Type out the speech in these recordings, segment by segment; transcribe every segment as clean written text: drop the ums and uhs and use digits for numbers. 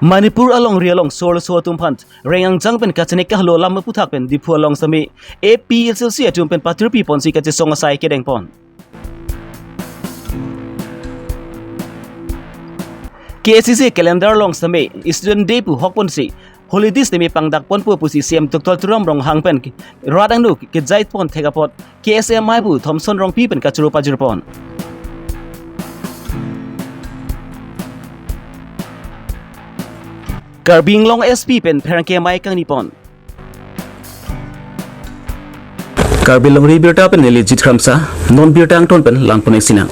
Manipur along rialong sol so tumpant rengang jang pen kachane ka halo lam puthak pen dipu along sami APSLC atum pen patirpi ponsi kache songa sai kedeng pon KCC calendar long sami student day pu hokpon si holidays nemi pangdak pon pu pusi CM Dr. Turam rong hangpen radang nu ke jait pon thegapot KSM mai pu Thomson rong pi pen kachuru pajur pon Karbi Longri SP pen perangke mai kang nipon Karbi Longri Abirta pen legit kramsa non birtang ton pen langpon sina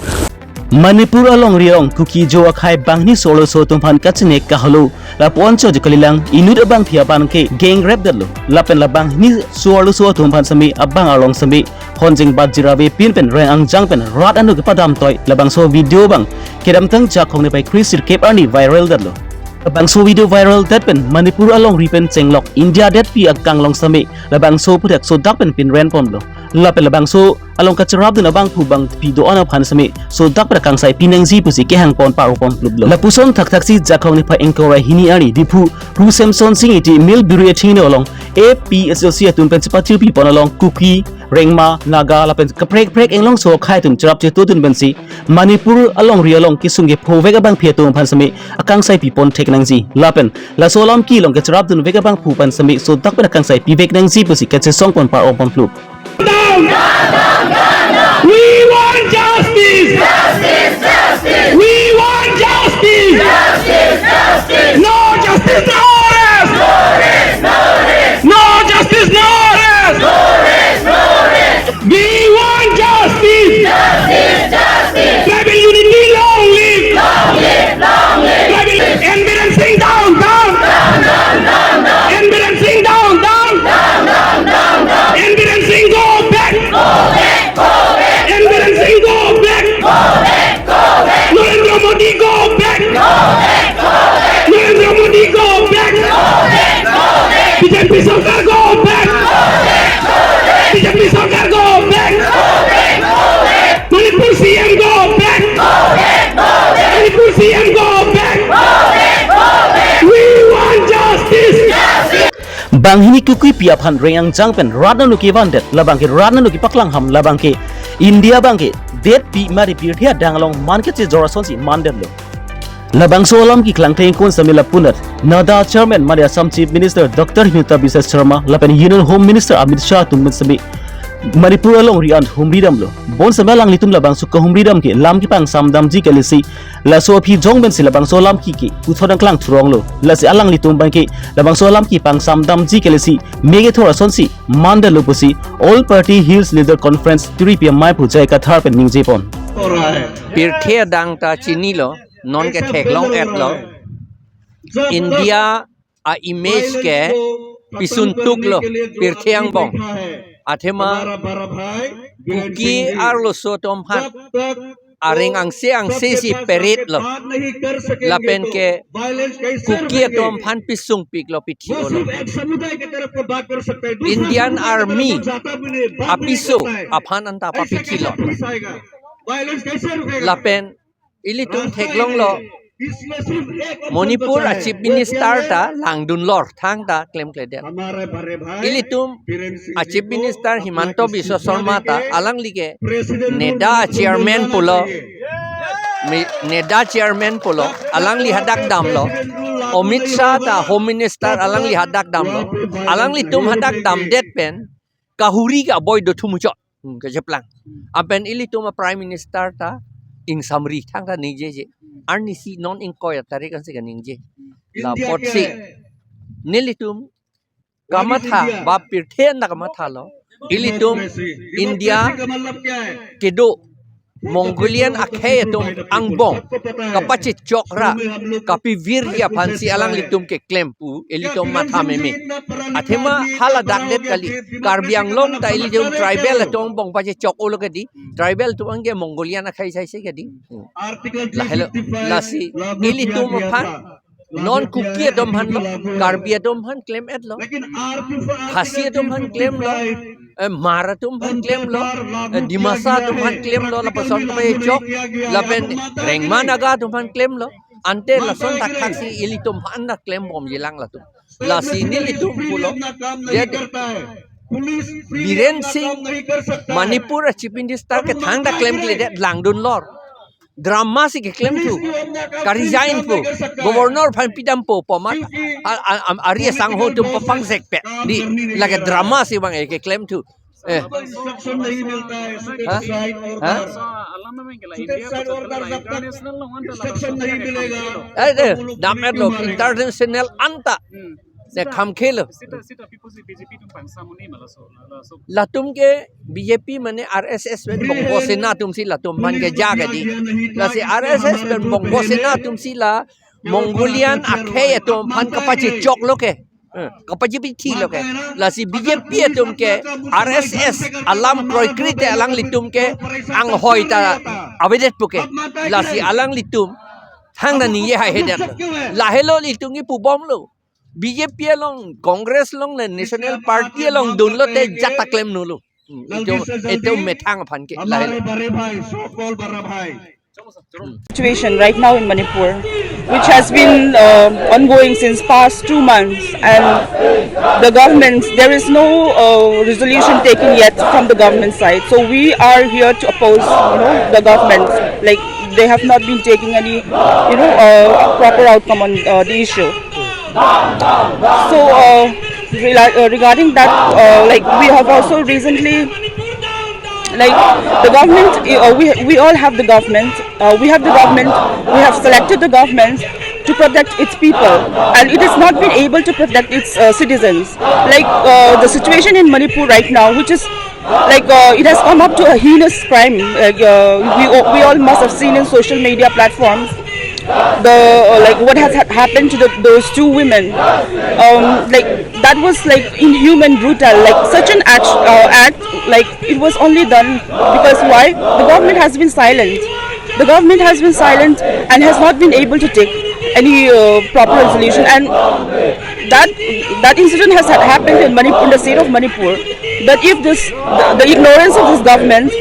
Manipur along riong kuki jo akhai bangni solo so tumpan kachne kahalo la poncho jukalilang inut abang thia ban ke gang rap dalo la pen labang ni solo so tumpan sami abang along sami honjing bajirabe pin pen reng angjang pen rat anu ke padam toy labang so video bang kedam tang jakong ne pai krisir kep ani viral dalo labang so video viral that pen Manipur along ripen chenglok India that pi akang long sami labang so pudak so dak pen pin ren pon lo la pen labang so along kacharab dun abang pu bang pi do ana phan sami so dak pra kang sai pinang ji pusi ke hang pon par pon klub lo la puson thak thak si jakong ni pha engkora hini ari dipu ru samson sing iti mil biru thine along APSLC atun pen chapati pi pon along kuki rengma naga la pen kaprek prek englong so khai tum charap che to dun ben si Manipur along rialong kisung ge phovega bang phi tum phan sami akang sai pi pon thek nang ji la pen la solam ki long ke charap dun vega bang phu pan sami so dak pra kang sai pi vek nang ji pusi ke che song pon par pon klub We want justice! Justice! Justice! We want justice! Justice! Justice! No justice, no arrest! No arrest! No arrest! No justice, no arrest! No arrest! No arrest! We want justice! Justice! Justice! Tribal unity, long live! Long live! Long live! Tribal embarrassing down, down! Down, down, down, down! Embarrassing down, down! Down, down, down, down! Embarrassing go back! Go back! Go back! Embarrassing go back! Go back! Go back! Narendra Modi go back! Go back! Go back! Narendra Modi go back! Go back! Go back! BJP Sarkar go back! Go back! Go back! BJP Sarkar go back! Go back! Go back! Manipur CM go back! Go back! Go back! Manipur CM go back! Go back! Go back! We want justice! Justice! bang hini kukui pia phan reng jang pen radna nu ki vandet labang ke radna nu ki paklang ham labang ke India bang ke det pi mari pir thia danglong man ke che jora son si mandet lo labang so lam ki klang theng kon samila punat nada chairman mari Assam chief minister Dr. Himanta Biswa Sharma lapen union home minister Amit Shah tum sami Manipur along rian humridam lo bon samalang litum labang su ka humridam ke lam ki pang samdam ji ke lisi la so phi jong ben silabang so lam ki uthodang klang thurong lo la si alang litum ban ke labang so lam ki pang samdam ji ke lisi mege thora sonsi mandalo pusi all party hills leader conference 3 pm mai pujai ka thar pen ning jepon pirthia dang ta chini lo non ke thek long et lo India a image ke pisun tuk lo pirthiang bong athema kuki arlo so tom hat areng ang se si perit lo lapen ke kuki tom phan pisung pik lo pithi lo Indian army apiso aphan anta pa pithi lo lapen ilitung theklong lo Manipur a chief minister ta langdun lor thang ta claim klede ilitum a chief minister Himanta Biswa Sharma ta alang like neda chairman polo alang li hadak dam lo Amit Shah ta home minister alang li hadak dam lo alang li tum hadak dam det pen kahuri ka boy do thumucho ka japlang apen ilitum a prime minister ta ing samri thang ta nije je arnisi non inkoya tarik kan sigan ningje la potsi nilitum kamatha ba pirthen na kamatha lo ilitum India kedo Mongolian akhe tum angbong kapachi chokra kapi virya phansi alang litum ke claim pu elitum matha meme athema hala dakdet kali Karbi Long ta elitum tribal atong bong pachi chok ologadi tribal tu ange Mongolian akhai sai sai kadi la hello la si elitum phan non kuki adom han lo Karbi adom han claim et lo khasi adom han claim lo maratum han claim lo dimasa tum han claim lo la pason to chok la pen rengma naga tum han claim lo ante la son tak taksi ilitum anda claim bom yelang la tum la sini litum pulo jadi Biren Singh Manipur chief minister ke thanda claim ke lihat langdun lor drama si ke claim tu ka resign po governor phan pidam po pomat Arya Sangho tu papang sekpe di lagi drama si bang ke claim tu instruction नहीं मिलता है instruction नहीं मिलेगा damet lo international anta ne kham khel latum ke BJP mane RSS ben bong bosena tum si latum man ke jaga di la si RSS ben bong bosena tum si la Mongolian akhe tum man kapachi chok lo ke kapachi pi thi lo ke la si BJP tum ke RSS alam proikrite alang litum ke ang hoi ta avedet puke la si alang litum thang na ni ye hai hedet la hello litum ki pu bom lo BJP long Congress long na National Party long dun lo te jata claim no lo ito methang phan ke la hello बड़े भाई सो call बड़ा भाई Situation right now in Manipur, which has been ongoing since past 2 months, and the government, there is no resolution taken yet from the government side. So we are here to oppose, the government. Like they have not been taking any, proper outcome on the issue. So regarding that, we have also recently. Like the government, we all have the government. We have the government. We have selected the government to protect its people, and it has not been able to protect its citizens. Like the situation in Manipur right now, which is it has come up to a heinous crime. We all must have seen in social media platforms what has happened to those 2 women. That was inhuman, brutal. Such an act, it was only done because why? The government has been silent. The government has been silent and has not been able to take any proper resolution. And that incident has happened in Manipur, in the state of Manipur. But if the ignorance of this government,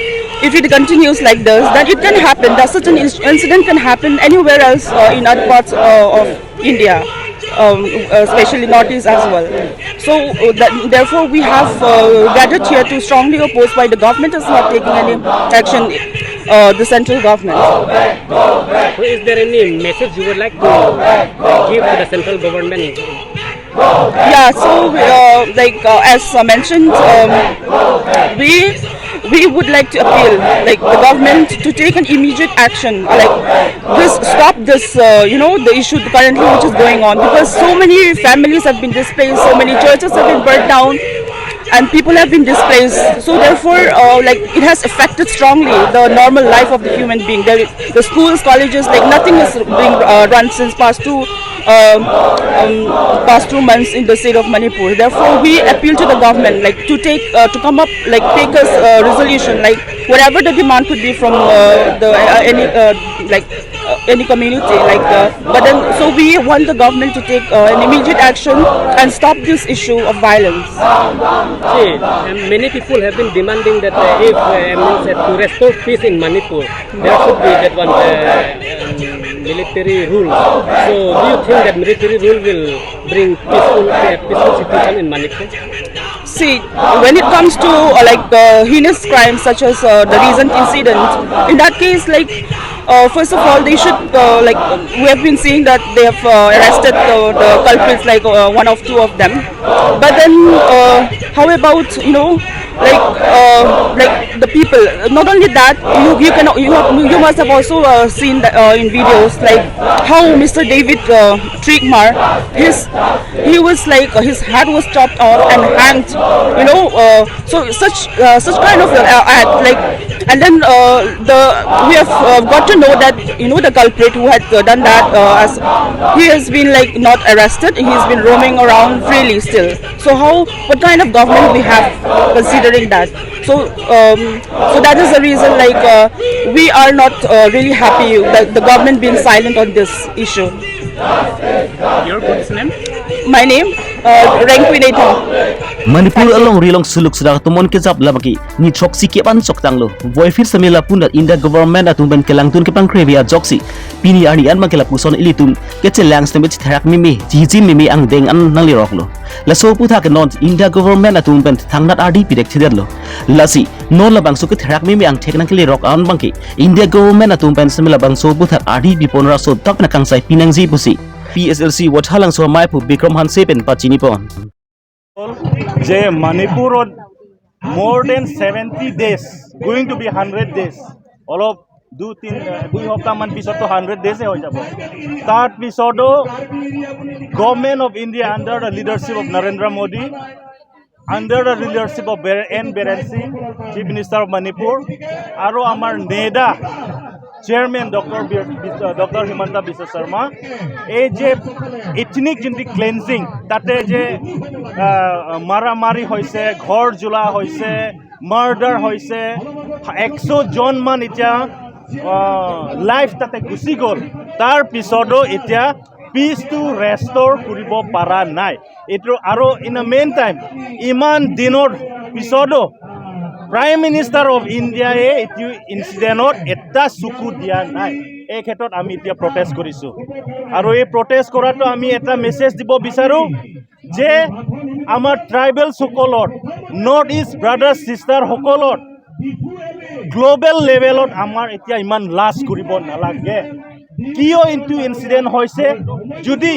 if it continues like this, then it can happen. That such an incident can happen anywhere else in other parts of India, especially Northeast as well. So therefore we have gathered here to strongly oppose why the government is not taking any action, the central government. So is there any message you would like to give to the central government? Yeah, so as mentioned, we would like to appeal the government to take an immediate action, stop this the issue currently which is going on, because so many families have been displaced, so many churches have been burnt down, and people have been displaced. So therefore it has affected strongly the normal life of the human being. The schools, colleges, nothing is being run since past 2 months in the state of Manipur. Therefore we appeal to the government to take to come up take us resolution, whatever the demand could be from any community, but then so we want the government to take an immediate action and stop this issue of violence. See, many people have been demanding that to restore peace in Manipur, there should be that one military rule. So do you think that military rule will bring peaceful situation in Manipur? See, when it comes to heinous crimes such as the recent incident, in that case, first of all, they should we have been seeing that they have arrested the culprits, 1 or 2 of them. But then, how about the people? Not only that, you must have also seen that, in videos how Mr. David Trigmar, he was his head was chopped off and hanged. So such kind of act, and then we have got to know that the culprit who had done that, as he has been not arrested, he's been roaming around freely still. So what kind of government we have considering that? So that is the reason we are not really happy that the government being silent on this issue. Your name? My name rank ko inay thong. Manipur along rilong suluk sudah tumon ke jap labaki ni choksi ke ban sok tanglo boy fir samila punat inda government atum ben kelangtun ke pang krevia joksi pini ani an makela puson ilitum ke chelang stemit therak mimi jiji mimi ang deng an nali roklo la so putha ke non inda government atum ben thangnat ardi pidek thiderlo lasi non la bangso ke therak mimi ang theknang kele rok an bangki india government atum ben samila bangso putha ardi biponra so tak na kangsai pinangji pusi PSLC wathalang so maipu Bikram Hanse pen pachini pon যে মণিপুৰত more than 70 days going to be 100 days অলপ 2 সপ্তাহমান পিছতো 100 days হৈ যাব তাৰ পিছতো government of India under the leadership of Narendra Modi under the leadership of N. Biren Singh, Chief Minister of Manipur, আৰু আমাৰ NADA chairman doctor Himanta Biswa Sarma এই যে ইথনিক যিটো ক্লেন্সিং তাতে যে মাৰামাৰি হৈছে ঘৰ জ্বলা হৈছে মাৰ্ডাৰ হৈছে 100 জন মান এতিয়া লাইফ তাতে গুচি গ'ল তাৰ পিছতো এতিয়া পিচ টু ৰেষ্টৰ কৰিব পৰা নাই এইটো আৰু ইন আ মেইন টাইম ইমান দিনৰ পিছতো Prime Minister of India এইটো ইনসিডেন্টত এটা চকু দিয়া নাই এই ক্ষেত্ৰত আমি এতিয়া প্ৰটেষ্ট কৰিছো আৰু এই প্ৰটেষ্ট কৰাটো আমি এটা মেছেজ দিব বিচাৰো যে আমাৰ ট্ৰাইবেল সকলৰ নৰ্থ ইষ্ট ব্ৰাদাৰ সিস্টাৰ সকলৰ গ্লোবেল লেভেলত আমাৰ এতিয়া ইমান লাজ কৰিব নালাগে কিয় ইনটু ইনসিডেন্ট হৈছে যদি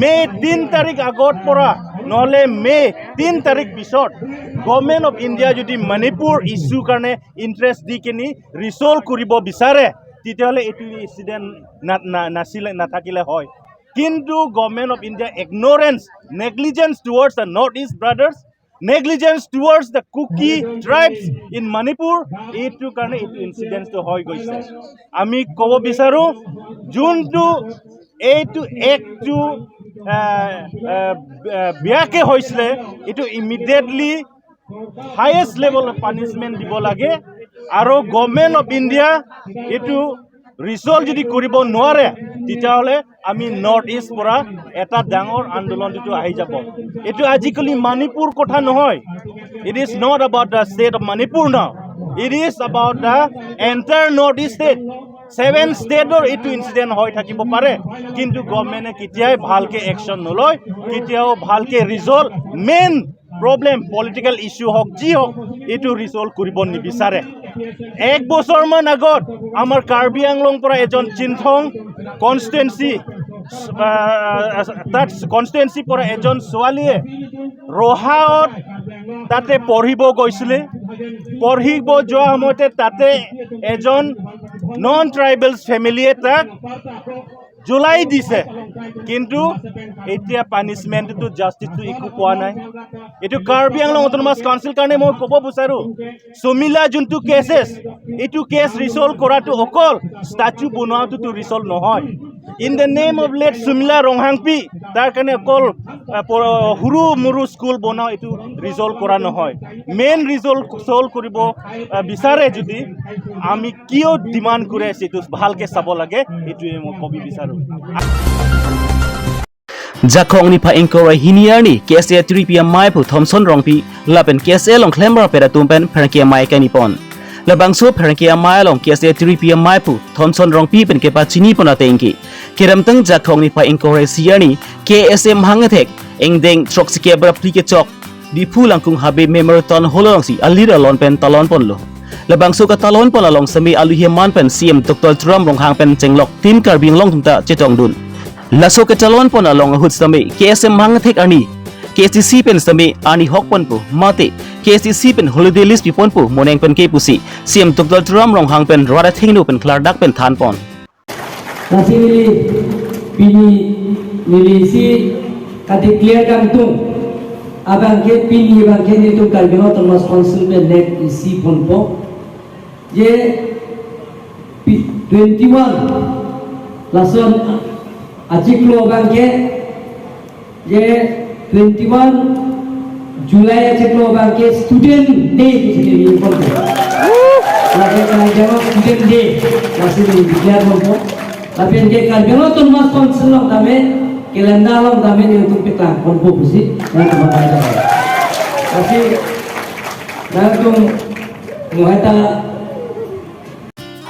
মে 3 তাৰিখ আগত পৰা নহলে মে 3 তাৰিখ পিছত গভৰ্ণমেণ্ট অফ ইণ্ডিয়া যদি মণিপুৰ ইস্যু কাৰণে ইণ্টাৰেষ্ট দি কিনি ৰিসলভ কৰিব বিচাৰে তেতিয়াহ'লে এইটো ইনসিডেন্ট নাথাকিলে হয় কিন্তু government of India ignorance negligence towards the north east brothers negligence towards the Kuki tribes in Manipur এইটো কাৰণে এইটো ইনসিডেন্টটো হৈ গৈছে আমি ক'ব বিচাৰো যোনটো এইটো একটো বিয়াকে হৈছিলে এইটো ইমিডিয়েটলি হাইয়েষ্ট লেভেল পানিশমেন্ট দিব লাগে আৰু গভৰ্ণমেণ্ট অফ ইণ্ডিয়া এইটো ৰিসলভ যদি কৰিব নোৱাৰে তেতিয়াহ'লে আমি নৰ্থ ইষ্ট পৰা এটা ডাঙৰ আন্দোলন যিটো আহি যাব এইটো আজিকালি মণিপুৰ কথা নহয় it is not about the state of Manipur now it is about the entire north East state 7 ষ্টেটৰ এইটো ইনসিডেন্ট হৈ থাকিব পাৰে কিন্তু গভৰ্ণমেণ্টে কেতিয়াই ভালকে একশ্যন নলয় কেতিয়াও ভালকে ৰিসলভ মেইন প্ৰব্লেম পলিটিকেল ইস্যু হওক যি হওক এইটো ৰিসলভ কৰিব নিবিচাৰে এক বছৰমান আগত আমাৰ কাৰ্বি আংলং পৰা এজন চিনথং কনষ্টিটুৱেন্সি তাত কনষ্টিটুৱেন্সি পৰা এজন ছোৱালীয়ে ৰহাত তাতে পঢ়িব গৈছিলে পঢ়িব যোৱা সময়তে তাতে এজন নন ট্ৰাইবেলছ ফেমিলিয়ে তাক জ্বলাই দিছে কিন্তু এতিয়া পানিশমেন্টটো জাস্টিসটো একো পোৱা নাই এইটো কাৰ্বি আংলং অটোনমাস কাউন্সিল কাৰণে মই ক'ব বিচাৰো সুমিলা যোনটো কেছেছ এইটো কেছ ৰিসলভ কৰাটো অকল ষ্টাচু বনোৱাটো ৰিসলভ নহয় in the name of late Sumila Ronghangpi তাৰ কাৰণে অকল হুৰু মুৰু স্কুল বনাও এইটো ৰিসলভ কৰা নহয় মেইন ৰিসলভ কৰিব বিচাৰে যদি আমি কিয় ডিমাণ্ড কৰি আছো এইটো ভালকে চাব লাগে এইটোৱে মই ক'ব বিচাৰো Jakong ni pa engkora hiniar ni KSA 3 Maipu Thomson Rongpi lapen KSA long klember pera tumpen perangkia mai kanipon labangso perangkia mai long KSA 3 Maipu Thomson Rongpi pen kepa chini pon atengki kiramtang jakong ni pa engkora siar ni KSA mhangathek engdeng troksike brapli ke chok di pulangkung habe memorton holong si alira lon pen talon pon lo labangso ka talon pon along sami aluhiman pen CM Dr. Tram Ronghang pen chenglok tim karbing long tumta chetong dun laso ke calon pon along hut sami KSM mangthek ani KCC pen sami ani hok pon pu mate KCC pen holiday list pi pon pu moneng pen ke pusi CM Dr. Tram Ronghang pen rada thingnu pen klardak pen than pon nasili pini milisi kati clear kam tu abang ke pini bang ke ni tu kalbino termas konsul pen net isi pon po je 21 lason Ajiklo bangke je 21 Julai ajiklo bangke student day di pon. Lagi kan jawab student day masih di declare pon. Tapi ke kan kalau tu mas konselong kami calendar long kami ni untuk pikang konpo busi yang kemakai dah. Tapi langsung menghata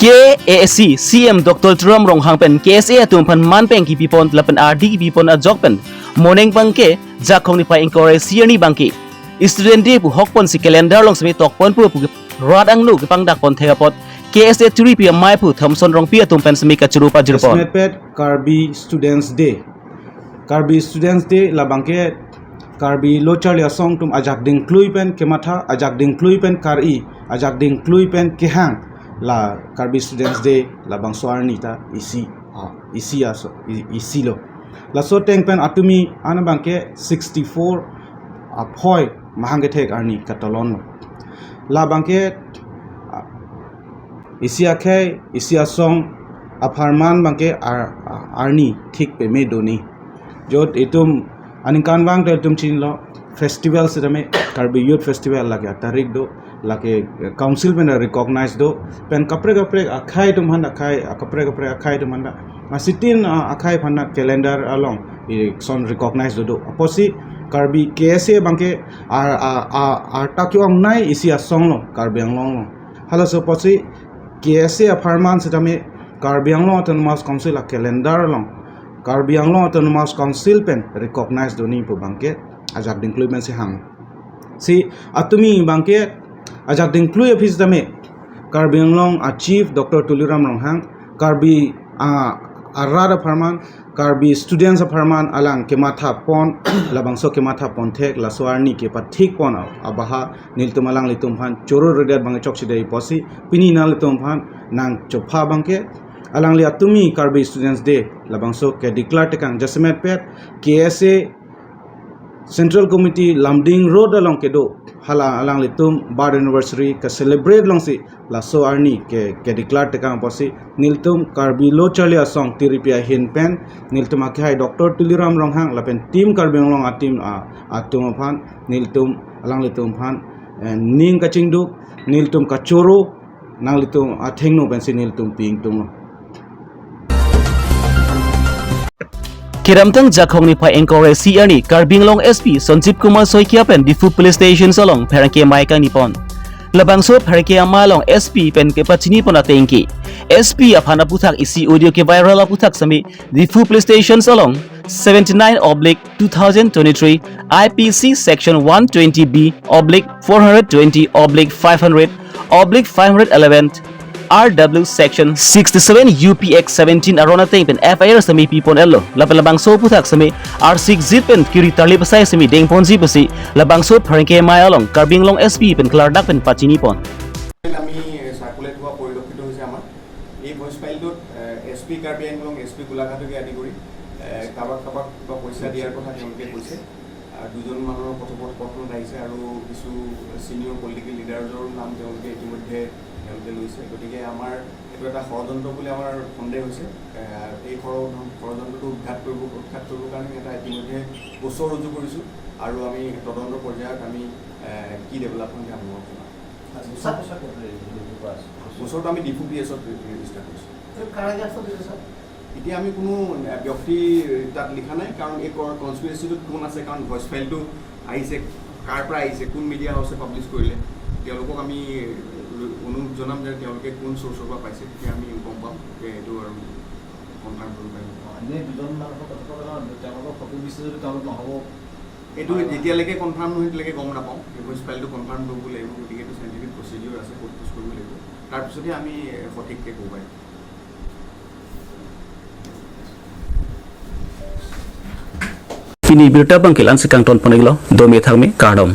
KAC CM Dr. Tram Rong Hang pen KSA atum pan man peng ki pipon lapan RD ki pipon a jok pen moneng bangke jakong ni pa inquiry siani bangke student day pu hok pon si calendar long smi tok pon pu rad ang nu ki pang dak pon thegapot KSA 3 pi mai pu Thomson Rong pi atum pen smi ka churu pa jurpon Snapchat Karbi Students Day. Karbi Students Day la bangke Karbi lochar ya song tum ajak ding klui pen kematha ajak ding klui pen kari ajak ding klui pen kehang la Karbi Students Day la bang soarni ta isi lo la so teng pen atumi ana bangke 64 aphoy mahange thek arni katalon la bangke isia song aparman bangke arni thik pe me doni jot etum aninkan wang tel tum chin lo festival se dame Karbi youth festival lage tarik do lage council pen recognize do pen kapre akhai tum han akhai kapre akhai tum han sitin akhai phanna calendar along son recognize do aposi Karbi KSA bangke ar takyong nai isia song lo Karbi anglong lo hala so posi KSA aparman se dame Karbi anglong autonomous council la calendar along Karbi Anglong Autonomous Council pen recognize doni pu bangke ajak inclusion se hang si atumi bangke ajak include office dame Karbi Anglong Chief Dr. Tuliram Ronghang Karbi arada farman Karbi students farman alang kematha pon labangso kematha pon thek la soarni ke pathik pon abaha niltum alang litum phan choro redat bangke choksidai posi pini na litum phan nang chopha bangke alang li atumi Karbi Students Day labangso ke declare tekang jasmet pet KSA Central Committee Lamding Road along ke do hala alang litum bar anniversary ka celebrate long si la so arni ke declare tekang posi niltum Karbi lo chalia song tiripia hin pen niltum akhai Dr. Tuliram Ronghang la pen team Karbi long atim atum phan niltum alang litum phan ning kaching du niltum kachoro nang litum athengno pen si niltum ping tum Kiramtang jakong ni pa inquiry siani Karbi Long SP Sonjip Kumar Soikia pen Difu Police Station salong perangke mai kang nipon labangso perangke amalong SP pen ke pachini pon atengki SP aphana puthak isi audio ke viral aputhak sami Difu Police Station salong 79/2023 IPC section 120B/420/500/511 RW section 67 UPX 17 arona teng pen FIR sami pipon ello labang so puthak sami R6 zip pen kiri tarli pasai sami deng ponji pasi labang so pharke mai along Karbi Long SP pen klardak pen pachini pon আমি circulate হোৱা পৰিলক্ষিত হৈছে আমাৰ এই voice ফাইলটোত SP Karbi Anglong SP গোলাঘাটকে আদি কৰি কাবাক পইচা দিয়াৰ কথা তেওঁলোকে কৈছে আৰু দুজন মানুহৰ কথোপকথন আহিছে আৰু কিছু সিনিয়ৰ পলিটিকেল লিডাৰৰ নাম তেওঁলোকে ইতিমধ্যে লৈছে গতিকে আমাৰ এইটো এটা ষড়যন্ত্ৰ বুলি আমাৰ সন্দেহ হৈছে এই ষড়যন্ত্ৰটো উৎখাত কৰিবৰ কাৰণে এটা ইতিমধ্যে গোচৰ ৰুজু কৰিছোঁ আৰু আমি তদন্ত পৰ্যায়ত আমি কি ডেভেলপমেণ্ট আৰম্ভ কৰিম গোচৰটো আমি ডিফু পিএছত ৰেজিষ্টাৰ কৰিছোঁ এতিয়া আমি কোনো ব্যক্তি তাত লিখা নাই কাৰণ এই কনস্পিৰেচিটোত কোন আছে কাৰণ ভইচ ফাইলটো আহিছে কাৰ পৰা আহিছে কোন মিডিয়া হাউচে পাব্লিছ কৰিলে তেওঁলোকক আমি অনুৰোধ জনাম যে তেওঁলোকে কোন চ'ৰ্চৰ পৰা পাইছে তেতিয়া আমি গম পাম যে এইটো আৰু কনফাৰ্ম কৰিব পাৰিম এইটো যেতিয়ালৈকে কনফাৰ্ম নহয় তেতিয়ালৈকে গম নাপাওঁ ভইচ ফাইলটো কনফাৰ্ম কৰিব লাগিব গতিকে এইটো চাইণ্টিফিক প্ৰচিডিউৰ আছে পোষ্ট কৰিব লাগিব তাৰপিছতহে আমি সঠিককৈ ক'ব পাৰিম Pini birta bangkilan sekang ton poneglo do me thangme kardom